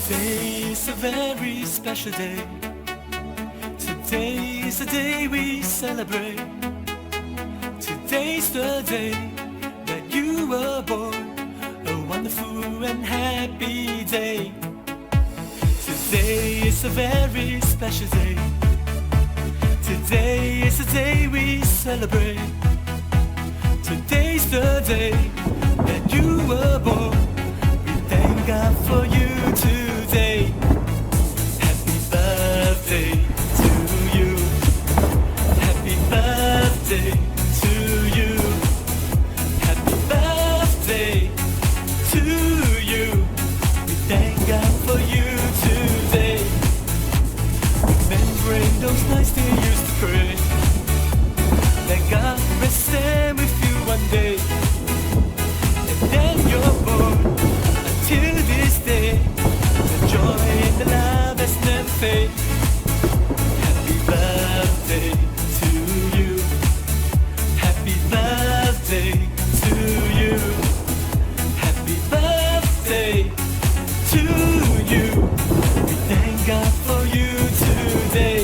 Today is a very special day. Today is the day we celebrate. Today's the day that you were born. A wonderful and happy day. Today is a very special day. Today is the day we celebrate. Today's the day that you were born. We thank God for you today. Happy birthday to you. Happy birthday to you. Happy birthday to you. We thank God for you today. Remembering those nights they used to pray that God will stand with you one day. And then you're born. Until this day, the joy and the love has never fade. Happy birthday to you. Happy birthday to you. Happy birthday to you. We thank God for you today.